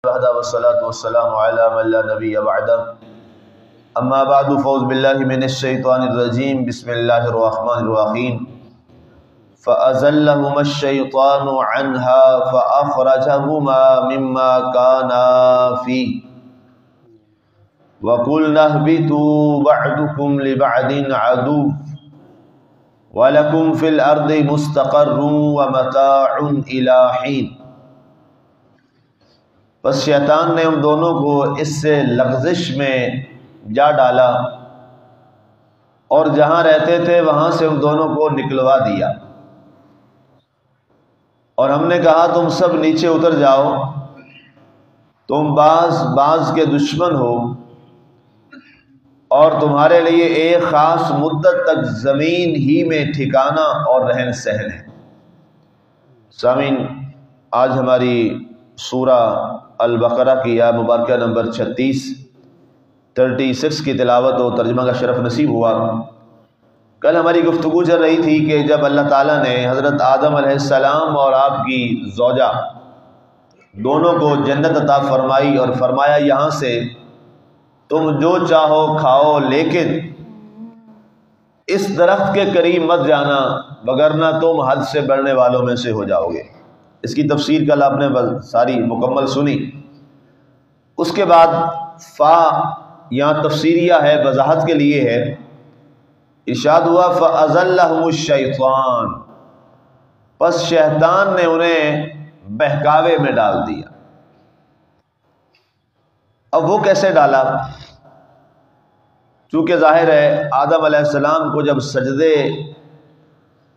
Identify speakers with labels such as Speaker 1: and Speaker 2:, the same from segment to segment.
Speaker 1: والصلاة والسلام على من لا نبي بعده اما بعد فاعوذ بالله من الشيطان الرجيم بسم الله الرحمن الرحيم فأزلهما الشيطان عنها فأخرجهما مما كانا فيه وقلنا اهبطوا بعضكم لبعض عدو وَلَكُمْ فِي الْأَرْضِ مُسْتَقَرٌّ وَمَتَاعٌ إِلَىٰ حِينٍ۔ بس شیطان نے ان دونوں کو اس سے لغزش میں جا ڈالا اور جہاں رہتے تھے وہاں سے ان دونوں کو نکلوا دیا، اور ہم نے کہا تم سب نیچے اتر جاؤ، تم بعض کے دشمن ہو، اور تمہارے لیے ایک خاص مدت تک زمین ہی میں ٹھکانہ اور رہن سہن ہے۔ سامعین، آج ہماری سورہ البقرہ کی آیت مبارکہ نمبر 36 کی تلاوت و ترجمہ کا شرف نصیب ہوا۔ کل ہماری گفتگو چل رہی تھی کہ جب اللہ تعالیٰ نے حضرت آدم علیہ السلام اور آپ کی زوجہ دونوں کو جنت عطا فرمائی اور فرمایا یہاں سے تم جو چاہو کھاؤ، لیکن اس درخت کے قریب مت جانا وگرنہ تم حد سے بڑھنے والوں میں سے ہو جاؤ گے۔ اس کی تفسیر کل آپ نے ساری مکمل سنی۔ اس کے بعد فا یہاں تفسیریہ ہے، وضاحت کے لیے ہے۔ ارشاد ہوا فَأَزَلَّهُمُ الشَّيْطَانُ، پس شیطان نے انہیں بہکاوے میں ڈال دیا۔ اب وہ کیسے ڈالا؟ چونکہ ظاہر ہے آدم علیہ السلام کو جب سجدے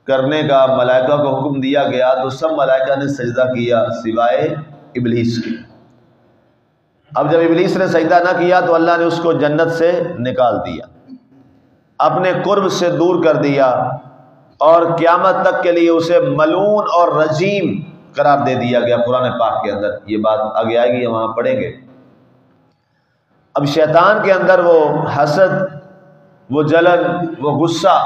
Speaker 1: کرنے کا ملائکہ کو حکم دیا گیا تو سب ملائکہ نے سجدہ کیا سوائے ابلیس کی۔ اب جب ابلیس نے سجدہ نہ کیا تو اللہ نے اس کو جنت سے نکال دیا، اپنے قرب سے دور کر دیا، اور قیامت تک کے لیے اسے ملعون اور رجیم قرار دے دیا گیا۔ قرآن پاک کے اندر یہ بات آگے آئے گی، وہاں پڑھیں گے۔ اب شیطان کے اندر وہ حسد، وہ جلن، وہ غصہ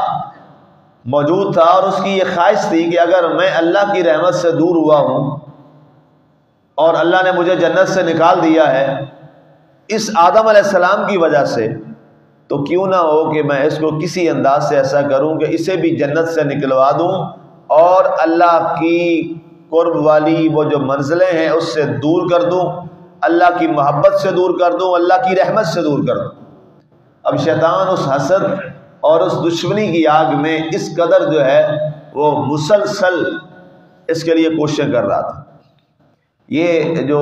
Speaker 1: موجود تھا، اور اس کی یہ خواہش تھی کہ اگر میں اللہ کی رحمت سے دور ہوا ہوں اور اللہ نے مجھے جنت سے نکال دیا ہے اس آدم علیہ السلام کی وجہ سے، تو کیوں نہ ہو کہ میں اس کو کسی انداز سے ایسا کروں کہ اسے بھی جنت سے نکلوا دوں اور اللہ کی قرب والی وہ جو منزلیں ہیں اس سے دور کر دوں، اللہ کی محبت سے دور کر دوں، اللہ کی رحمت سے دور کر دوں۔ اب شیطان اس حسد اور اس دشمنی کی آگ میں اس قدر جو ہے وہ مسلسل اس کے لیے کوششیں کر رہا تھا۔ یہ جو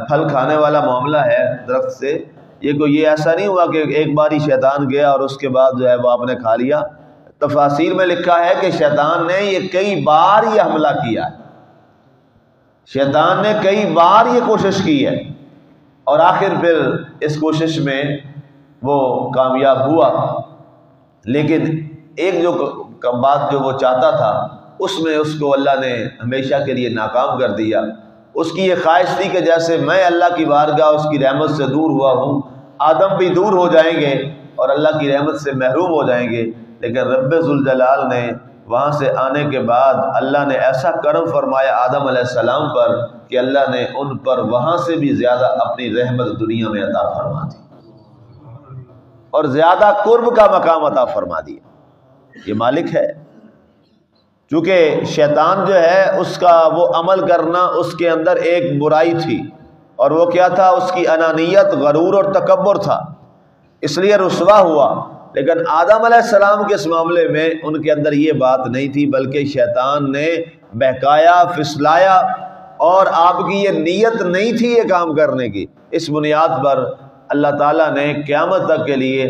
Speaker 1: پھل کھانے والا معاملہ ہے درخت سے، یہ ایسا نہیں ہوا کہ ایک بار ہی شیطان گیا اور اس کے بعد جو ہے وہ آپ نے کھا لیا۔ تفاسیر میں لکھا ہے کہ شیطان نے یہ کئی بار یہ حملہ کیا ہے، شیطان نے کئی بار یہ کوشش کی ہے، اور آخر پھر اس کوشش میں وہ کامیاب ہوا۔ لیکن ایک جو بات جو وہ چاہتا تھا اس میں اس کو اللہ نے ہمیشہ کے لیے ناکام کر دیا۔ اس کی یہ خواہش تھی کہ جیسے میں اللہ کی بارگاہ اس کی رحمت سے دور ہوا ہوں، آدم بھی دور ہو جائیں گے اور اللہ کی رحمت سے محروم ہو جائیں گے۔ لیکن رب ذوالجلال نے وہاں سے آنے کے بعد اللہ نے ایسا کرم فرمایا آدم علیہ السلام پر کہ اللہ نے ان پر وہاں سے بھی زیادہ اپنی رحمت دنیا میں عطا فرما دی اور زیادہ قرب کا مقام عطا فرما دیا۔ یہ مالک ہے، چونکہ شیطان جو ہے اس کا وہ عمل کرنا اس کے اندر ایک برائی تھی، اور وہ کیا تھا؟ اس کی انانیت، غرور اور تکبر تھا، اس لیے رسوا ہوا۔ لیکن آدم علیہ السلام کے اس معاملے میں ان کے اندر یہ بات نہیں تھی، بلکہ شیطان نے بہکایا، پھسلایا، اور آپ کی یہ نیت نہیں تھی یہ کام کرنے کی۔ اس بنیاد پر اللہ تعالیٰ نے قیامت تک کے لیے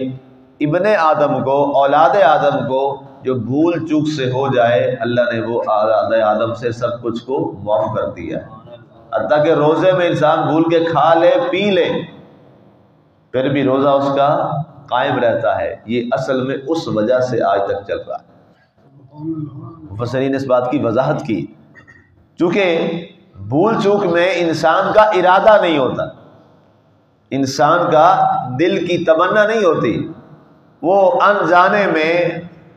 Speaker 1: ابن آدم کو، اولاد آدم کو جو بھول چوک سے ہو جائے، اللہ نے وہ اولاد آدم سے سب کچھ کو معاف کر دیا، حتیٰ کہ روزے میں انسان بھول کے کھا لے پی لے پھر بھی روزہ اس کا قائم رہتا ہے۔ یہ اصل میں اس وجہ سے آج تک چل رہا ہے۔ مفسرین نے اس بات کی وضاحت کی، چونکہ بھول چوک میں انسان کا ارادہ نہیں ہوتا، انسان کا دل کی تمنا نہیں ہوتی، وہ انجانے میں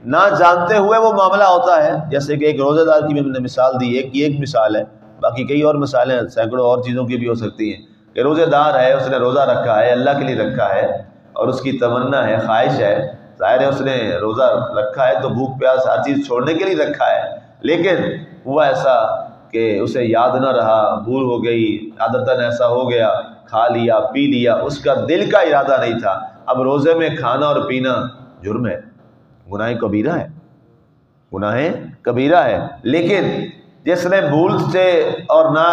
Speaker 1: نہ جانتے ہوئے وہ معاملہ ہوتا ہے۔ جیسے کہ ایک روزہ دار کی بھی ہم نے مثال دی، ایک مثال ہے، باقی کئی اور مثالیں سینکڑوں اور چیزوں کی بھی ہو سکتی ہیں۔ کہ روزے دار ہے، اس نے روزہ رکھا ہے، اللہ کے لیے رکھا ہے، اور اس کی تمنا ہے، خواہش ہے، ظاہر ہے اس نے روزہ رکھا ہے تو بھوک پیاس ہر چیز چھوڑنے کے لیے رکھا ہے، لیکن ہوا ایسا کہ اسے یاد نہ رہا، بھول ہو گئی، عادتاً ایسا ہو گیا، کھا لیا پی لیا، اس کا دل کا ارادہ نہیں تھا۔ اب روزے میں کھانا اور پینا جرم ہے، گناہ کبیرہ ہے، گناہ کبیرہ ہے، لیکن جس نے بھول سے اور نا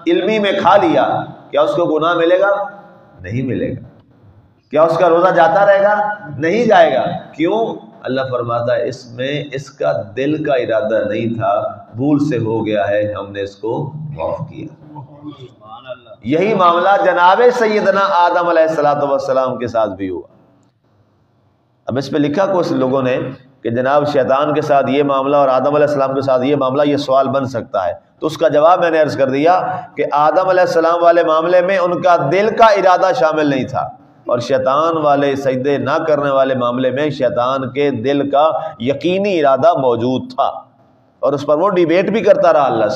Speaker 1: علمی میں کھا لیا، کیا اس کو گناہ ملے گا؟ نہیں ملے گا۔ کیا اس کا روزہ جاتا رہے گا؟ نہیں جائے گا۔ کیوں؟ اللہ فرماتا ہے اس میں اس کا دل کا ارادہ نہیں تھا، بھول سے ہو گیا ہے، ہم نے اس کو معاف کیا۔ یہی معاملہ جناب سیدنا آدم علیہ السلام کے ساتھ بھی ہوا۔ اب اس پہ لکھا کچھ لوگوں نے کہ جناب شیطان کے ساتھ یہ معاملہ اور آدم علیہ السلام کے ساتھ یہ معاملہ، یہ سوال بن سکتا ہے، تو اس کا جواب میں نے عرض کر دیا کہ آدم علیہ السلام والے معاملے میں ان کا دل کا ارادہ شامل نہیں تھا، اور شیطان والے سجدے نہ کرنے والے معاملے میں شیطان کے دل کا یقینی ارادہ موجود تھا، اور اس پر وہ ڈیبیٹ بھی کرتا رہا،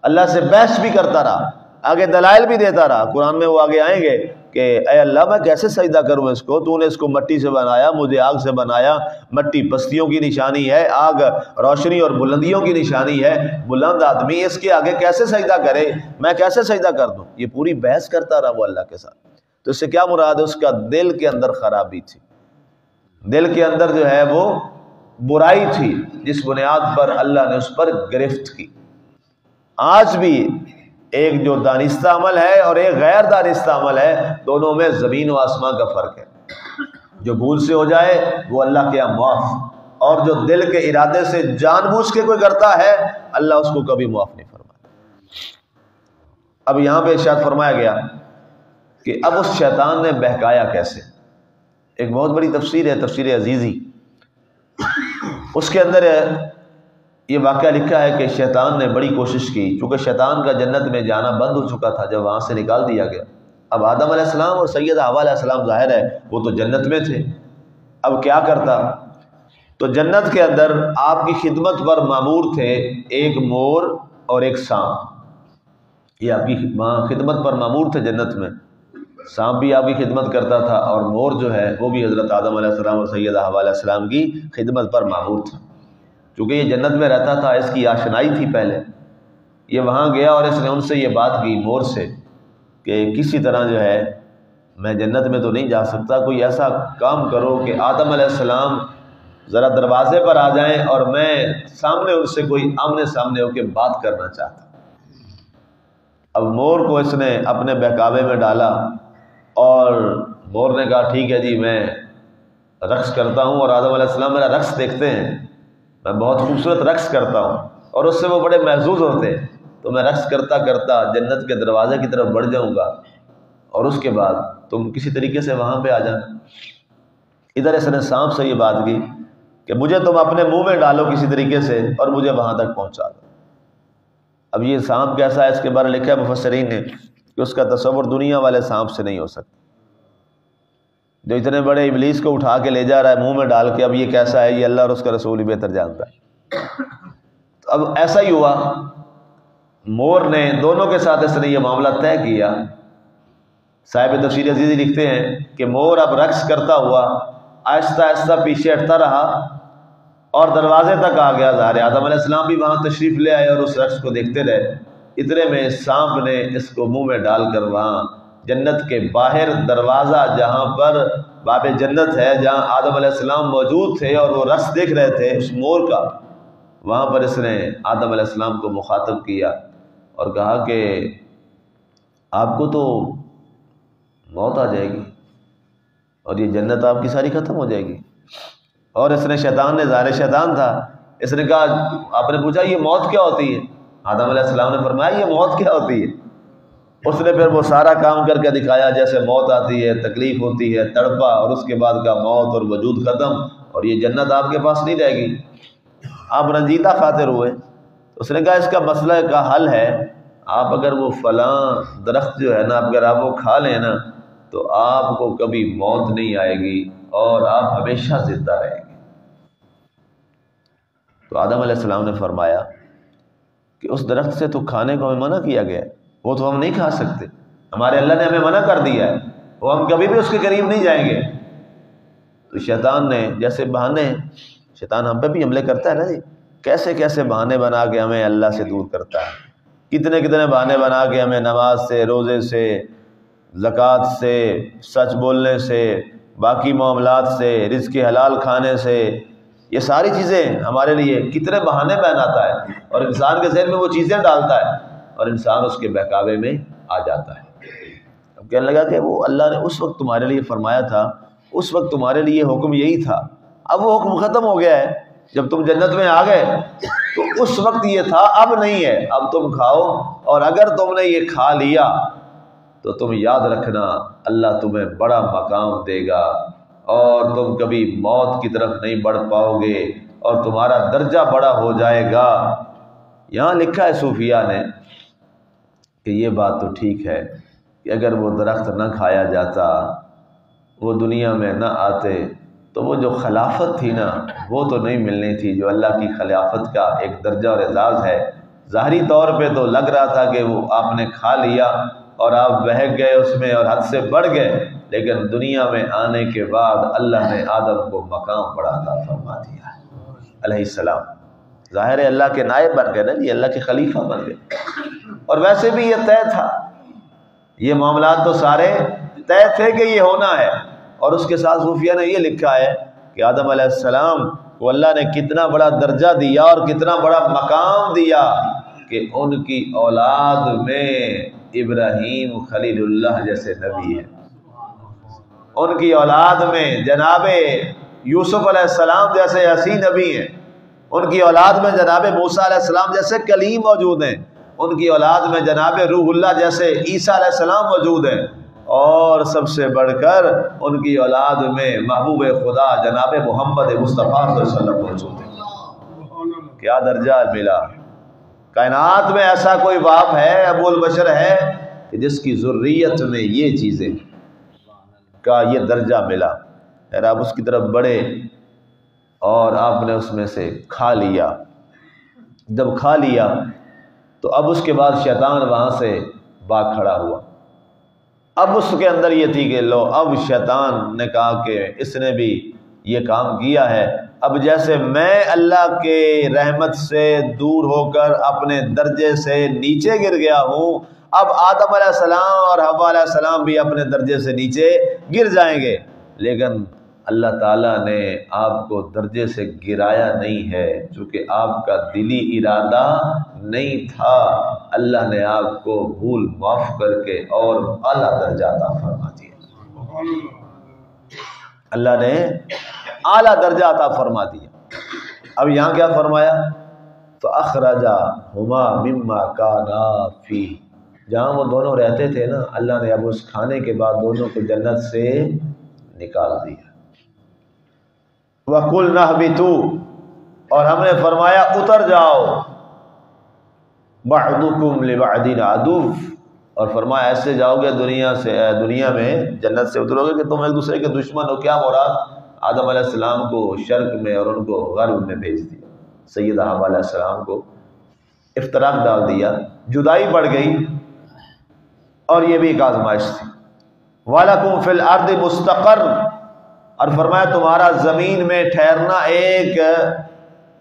Speaker 1: اللہ سے بحث بھی کرتا رہا، آگے دلائل بھی دیتا رہا۔ قرآن میں وہ آگے آئیں گے کہ اے اللہ میں کیسے سجدہ کروں اس کو، تو نے اس کو مٹی سے بنایا، مجھے آگ سے بنایا، مٹی پستیوں کی نشانی ہے، آگ روشنی اور بلندیوں کی نشانی ہے، بلند آدمی اس کے آگے کیسے سجدہ کرے، میں کیسے سجدہ کر دوں؟ یہ پوری بحث کرتا رہا وہ اللہ کے ساتھ۔ تو اس سے کیا مراد ہے؟ اس کا دل کے اندر خرابی تھی، دل کے اندر جو ہے وہ برائی تھی، جس بنیاد پر اللہ نے اس پر گرفت کی۔ آج بھی ایک جو دانستہ عمل ہے اور ایک غیر دانستہ عمل ہے، دونوں میں زمین و آسمان کا فرق ہے۔ جو بھول سے ہو جائے وہ اللہ کے یہاں معاف، اور جو دل کے ارادے سے جان بوجھ کے کوئی کرتا ہے اللہ اس کو کبھی معاف نہیں فرماتا۔ اب یہاں پہ ارشاد فرمایا گیا کہ اب اس شیطان نے بہکایا کیسے۔ ایک بہت بڑی تفسیر ہے، تفسیر عزیزی، اس کے اندر یہ واقعہ لکھا ہے کہ شیطان نے بڑی کوشش کی، چونکہ شیطان کا جنت میں جانا بند ہو چکا تھا جب وہاں سے نکال دیا گیا۔ اب آدم علیہ السلام اور سیدہ حوا علیہ السلام ظاہر ہے وہ تو جنت میں تھے، اب کیا کرتا؟ تو جنت کے اندر آپ کی خدمت پر مامور تھے ایک مور اور ایک سانپ، یہ آپ کی خدمت پر مامور تھے جنت میں، سانپ بھی آپ کی خدمت کرتا تھا، اور مور جو ہے وہ بھی حضرت آدم علیہ السلام اور سیدہ حوا علیہ السلام کی خدمت پر مامور تھا۔ چونکہ یہ جنت میں رہتا تھا، اس کی آشنائی تھی پہلے، یہ وہاں گیا اور اس نے ان سے یہ بات کی مور سے کہ کسی طرح جو ہے میں جنت میں تو نہیں جا سکتا، کوئی ایسا کام کرو کہ آدم علیہ السلام ذرا دروازے پر آ جائیں اور میں سامنے ان سے کوئی آمنے سامنے ہو کے بات کرنا چاہتا۔ اب مور کو اس نے اپنے بہکاوے میں ڈالا، اور مور نے کہا ٹھیک ہے جی میں رقص کرتا ہوں، اور آدم علیہ السلام میرا رقص دیکھتے ہیں، میں بہت خوبصورت رقص کرتا ہوں، اور اس سے وہ بڑے محظوظ ہوتے ہیں، تو میں رقص کرتا کرتا جنت کے دروازے کی طرف بڑھ جاؤں گا، اور اس کے بعد تم کسی طریقے سے وہاں پہ آ جانا۔ ادھر اس نے سانپ سے یہ بات کی کہ مجھے تم اپنے منہ میں ڈالو کسی طریقے سے اور مجھے وہاں تک پہنچا دو۔ اب یہ سانپ کیسا ہے اس کے بارے میں لکھا ہے مفسرین نے کہ اس کا تصور دنیا والے سانپ سے نہیں ہو سکتا، جو اتنے بڑے ابلیس کو اٹھا کے لے جا رہا ہے منہ میں ڈال کے، اب یہ کیسا ہے؟ یہ اللہ اور اس کا رسول ہی بہتر جانتا ہے۔ تو اب ایسا ہی ہوا، مور نے دونوں کے ساتھ اس نے یہ معاملہ طے کیا۔ صاحب تفسیر عزیزی لکھتے ہیں کہ مور اب رقص کرتا ہوا آہستہ آہستہ پیچھے ہٹتا رہا اور دروازے تک آ گیا، ظاہر آدم علیہ السلام بھی وہاں تشریف لے آئے اور اس رقص کو دیکھتے رہے۔ اتنے میں سانپ نے اس کو منہ میں ڈال کر وہاں جنت کے باہر دروازہ جہاں پر باب جنت ہے، جہاں آدم علیہ السلام موجود تھے اور وہ رقص دیکھ رہے تھے اس مور کا، وہاں پر اس نے آدم علیہ السلام کو مخاطب کیا اور کہا کہ آپ کو تو موت آ جائے گی اور یہ جنت آپ کی ساری ختم ہو جائے گی۔ اور اس نے شیطان نے، ظاہر شیطان تھا، اس نے کہا، آپ نے پوچھا یہ موت کیا ہوتی ہے؟ آدم علیہ السلام نے فرمایا یہ موت کیا ہوتی ہے؟ اس نے پھر وہ سارا کام کر کے دکھایا جیسے موت آتی ہے، تکلیف ہوتی ہے، تڑپا، اور اس کے بعد کا موت اور وجود ختم، اور یہ جنت آپ کے پاس نہیں رہے گی۔ آپ رنجیدہ خاطر ہوئے۔ اس نے کہا اس کا مسئلہ کا حل ہے، آپ اگر وہ فلاں درخت جو ہے نا اگر آپ وہ کھا لیں نا تو آپ کو کبھی موت نہیں آئے گی اور آپ ہمیشہ زندہ رہیں گے۔ تو آدم علیہ السلام نے فرمایا کہ اس درخت سے تو کھانے کو ہمیں منع کیا گیا ہے، وہ تو ہم نہیں کھا سکتے، ہمارے اللہ نے ہمیں منع کر دیا ہے، وہ ہم کبھی بھی اس کے قریب نہیں جائیں گے۔ تو شیطان نے جیسے بہانے، شیطان ہم پہ بھی حملے کرتا ہے نا جی، کیسے کیسے بہانے بنا کے ہمیں اللہ سے دور کرتا ہے، کتنے کتنے بہانے بنا کے ہمیں نماز سے، روزے سے، زکوٰۃ سے، سچ بولنے سے، باقی معاملات سے، رزق حلال کھانے سے، یہ ساری چیزیں ہمارے لیے کتنے بہانے بناتا ہے، اور انسان کے ذہن میں وہ چیزیں ڈالتا ہے اور انسان اس کے بہکاوے میں آ جاتا ہے۔ اب کہنے لگا کہ وہ اللہ نے اس وقت تمہارے لیے فرمایا تھا، اس وقت تمہارے لیے حکم یہی تھا، اب وہ حکم ختم ہو گیا ہے، جب تم جنت میں آ گئے تو اس وقت یہ تھا، اب نہیں ہے، اب تم کھاؤ، اور اگر تم نے یہ کھا لیا تو تم یاد رکھنا اللہ تمہیں بڑا مقام دے گا، اور تم کبھی موت کی طرف نہیں بڑھ پاؤ گے، اور تمہارا درجہ بڑا ہو جائے گا۔ یہاں لکھا ہے صوفیاء نے کہ یہ بات تو ٹھیک ہے کہ اگر وہ درخت نہ کھایا جاتا، وہ دنیا میں نہ آتے، تو وہ جو خلافت تھی نا وہ تو نہیں ملنی تھی، جو اللہ کی خلافت کا ایک درجہ اور اعزاز ہے۔ ظاہری طور پہ تو لگ رہا تھا کہ وہ آپ نے کھا لیا اور آپ بہک گئے اس میں اور حد سے بڑھ گئے، لیکن دنیا میں آنے کے بعد اللہ نے آدم کو مقام بڑا عطا فرما دیا علیہ السلام۔ ظاہر ہے اللہ کے نائب بن گئے نا جی، اللہ کے خلیفہ بن گئے، اور ویسے بھی یہ طے تھا، یہ معاملات تو سارے طے تھے کہ یہ ہونا ہے۔ اور اس کے ساتھ صوفیہ نے یہ لکھا ہے کہ آدم علیہ السلام کو اللہ نے کتنا بڑا درجہ دیا اور کتنا بڑا مقام دیا کہ ان کی اولاد میں ابراہیم خلیل اللہ جیسے نبی ہیں، ان کی اولاد میں جناب یوسف علیہ السلام جیسے حسین نبی ہیں، ان کی اولاد میں جناب موسیٰ علیہ السلام جیسے کلیم موجود ہیں، ان کی اولاد میں جناب روح اللہ جیسے عیسیٰ علیہ السلام موجود ہیں، اور سب سے بڑھ کر ان کی اولاد میں محبوب خدا جناب محمد مصطفیٰ صلی اللہ علیہ وسلم موجود ہیں۔ کیا درجہ ملا! کائنات میں ایسا کوئی باپ ہے، ابو البشر ہے، کہ جس کی ذریت میں یہ چیزیں کا یہ درجہ ملا۔ پھر آپ اس کی طرف بڑھے اور آپ نے اس میں سے کھا لیا، جب کھا لیا تو اب اس کے بعد شیطان وہاں سے بھاگ کھڑا ہوا۔ اب اس کے اندر یہ تھی کہ لو، اب شیطان نے کہا کہ اس نے بھی یہ کام کیا ہے، اب جیسے میں اللہ کے رحمت سے دور ہو کر اپنے درجے سے نیچے گر گیا ہوں، اب آدم علیہ السلام اور حوا علیہ السلام بھی اپنے درجے سے نیچے گر جائیں گے، لیکن اللہ تعالیٰ نے آپ کو درجے سے گرایا نہیں ہے، چونکہ آپ کا دلی ارادہ نہیں تھا، اللہ نے آپ کو بھول معاف کر کے اور اعلیٰ درجہ عطا فرما دیا، اللہ نے اعلیٰ درجہ عطا فرما دیا۔ اب یہاں کیا فرمایا؟ فَأَخْرَجَهُمَا مِمَّا كَانَا فِيهِ، جہاں وہ دونوں رہتے تھے نا، اللہ نے اب اس کھانے کے بعد دونوں کو جنت سے نکال دیا۔ وَقُلْنَا اهْبِطُوا، اور ہم نے فرمایا اتر جاؤ، بَعْضُكُمْ لِبَعْضٍ عَدُوٌّ، اور فرمایا ایسے جاؤ گے دنیا میں جنت سے اترو گے کہ تم ایک دوسرے کے دشمن ہو۔ کیا مراد؟ آدم علیہ السلام کو شرق میں اور ان کو غرب میں بھیج دیا، سیدہ حوا علیہ السلام کو افتراق ڈال دیا، جدائی بڑھ گئی، اور یہ بھی ایک آزمائش تھی۔ وَلَكُمْ فِي الْأَرْضِ مُسْتَقَرٌّ، اور فرمایا تمہارا زمین میں ٹھہرنا ایک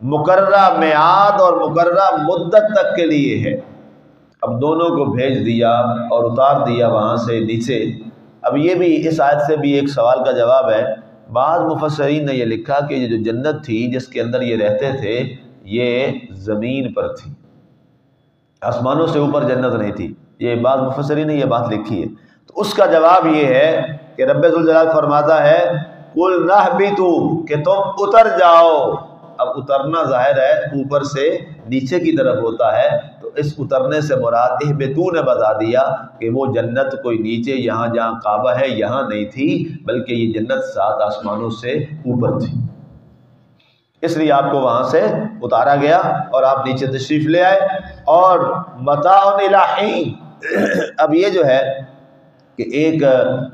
Speaker 1: مقررہ میعاد اور مقررہ مدت تک کے لیے ہے۔ اب دونوں کو بھیج دیا اور اتار دیا وہاں سے نیچے۔ اب یہ بھی اس آیت سے بھی ایک سوال کا جواب ہے۔ بعض مفسرین نے یہ لکھا کہ یہ جو جنت تھی جس کے اندر یہ رہتے تھے، یہ زمین پر تھی، آسمانوں سے اوپر جنت نہیں تھی۔ یہ بعض مفسرین نے یہ بات لکھی ہے، تو اس کا جواب یہ ہے کہ رب ذوالجلال فرماتا ہے قُلْ نَهْبِطُوا، کہ تم اتر جاؤ۔ اب اترنا ظاہر ہے اوپر سے نیچے کی طرف ہوتا ہے، تو اس اترنے سے مراد اہبطوا نے بتا دیا کہ وہ جنت کوئی نیچے یہاں جہاں کعبہ ہے یہاں نہیں تھی، بلکہ یہ جنت 7 آسمانوں سے اوپر تھی، اس لیے آپ کو وہاں سے اتارا گیا اور آپ نیچے تشریف لے آئے۔ اور متاع الی حین، اب یہ جو ہے کہ ایک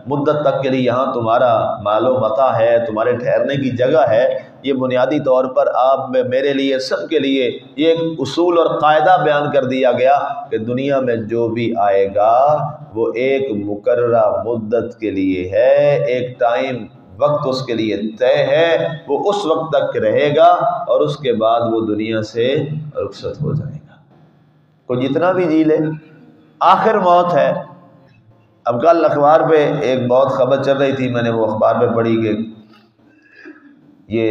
Speaker 1: مدت تک کے لیے یہاں تمہارا مال و متاع ہے، تمہارے ٹھہرنے کی جگہ ہے، یہ بنیادی طور پر آپ میں میرے لیے سب کے لیے یہ ایک اصول اور قاعدہ بیان کر دیا گیا کہ دنیا میں جو بھی آئے گا وہ ایک مقررہ مدت کے لیے ہے، ایک ٹائم وقت اس کے لیے طے ہے، وہ اس وقت تک رہے گا اور اس کے بعد وہ دنیا سے رخصت ہو جائے گا۔ کوئی جتنا بھی جی لے، آخر موت ہے۔ اب کل اخبار پہ ایک بہت خبر چل رہی تھی، میں نے وہ اخبار پہ پڑھی کہ یہ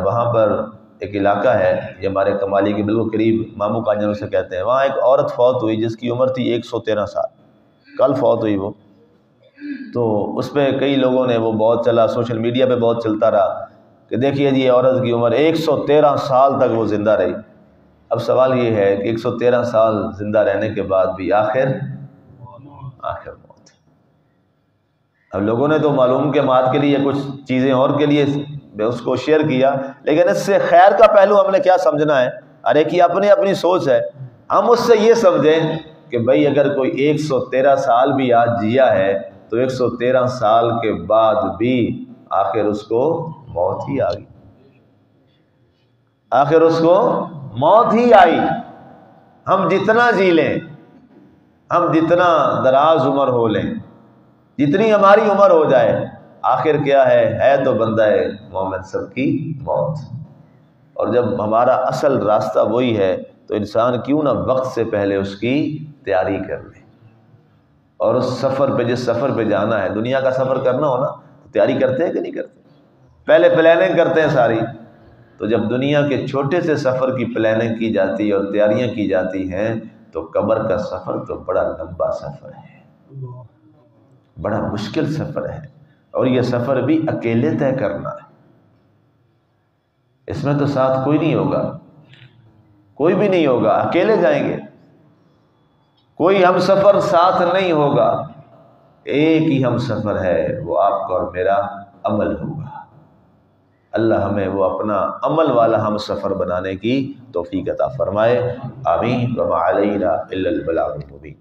Speaker 1: وہاں پر ایک علاقہ ہے، یہ ہمارے کمالی کے بالکل قریب مامو کانجن اسے کہتے ہیں، وہاں ایک عورت فوت ہوئی جس کی عمر تھی 113 سال، کل فوت ہوئی وہ۔ تو اس پہ کئی لوگوں نے وہ بہت چلا، سوشل میڈیا پہ بہت چلتا رہا کہ دیکھیے جی عورت کی عمر 113 سال تک وہ زندہ رہی۔ اب سوال یہ ہے کہ 113 سال زندہ رہنے کے بعد بھی آخر موت۔ اب لوگوں نے تو معلوم کے مات کے لیے کچھ چیزیں اور کے لیے اس کو شیئر کیا، لیکن اس سے خیر کا پہلو ہم نے کیا سمجھنا ہے؟ ہر ایک کی اپنی اپنی سوچ ہے۔ ہم اس سے یہ سمجھیں کہ بھئی اگر کوئی 113 سال بھی آج جیا ہے تو 113 سال کے بعد بھی آخر اس کو موت ہی آ گئی، آخر اس کو موت ہی آئی۔ ہم جتنا جی لیں، ہم جتنا دراز عمر ہو لیں، جتنی ہماری عمر ہو جائے، آخر کیا ہے تو بندہ مومن سب کی موت۔ اور جب ہمارا اصل راستہ وہی ہے تو انسان کیوں نہ وقت سے پہلے اس کی تیاری کر لے، اور اس سفر پہ، جس سفر پہ جانا ہے، دنیا کا سفر کرنا ہو نا، تو تیاری کرتے ہیں کہ نہیں کرتے؟ پہلے پلاننگ کرتے ہیں ساری۔ تو جب دنیا کے چھوٹے سے سفر کی پلاننگ کی جاتی ہے اور تیاریاں کی جاتی ہیں تو قبر کا سفر تو بڑا لمبا سفر ہے، بڑا مشکل سفر ہے، اور یہ سفر بھی اکیلے طے کرنا ہے۔ اس میں تو ساتھ کوئی نہیں ہوگا، کوئی بھی نہیں ہوگا، اکیلے جائیں گے، کوئی ہم سفر ساتھ نہیں ہوگا، ایک ہی ہم سفر ہے، وہ آپ کا اور میرا عمل ہوگا۔ اللہ ہمیں وہ اپنا عمل والا ہم سفر بنانے کی توفیق عطا فرمائے، آمین۔ وما علینا الا البلاغ المبین۔